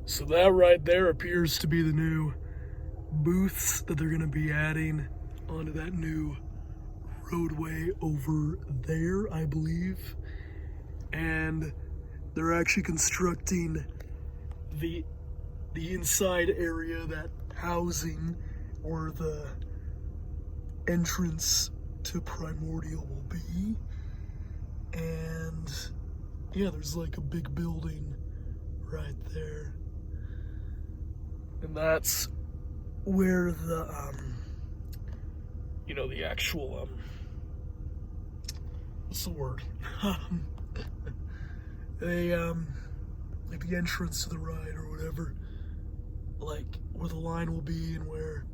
So that right there appears to be the new booths that they're going to be adding onto that new roadway over there, I believe. And they're actually constructing the inside area, that housing where the entrance to Primordial will be. And yeah, there's like a big building right there. And that's where the the actual what's the word? Like the entrance to the ride or whatever, like where the line will be and where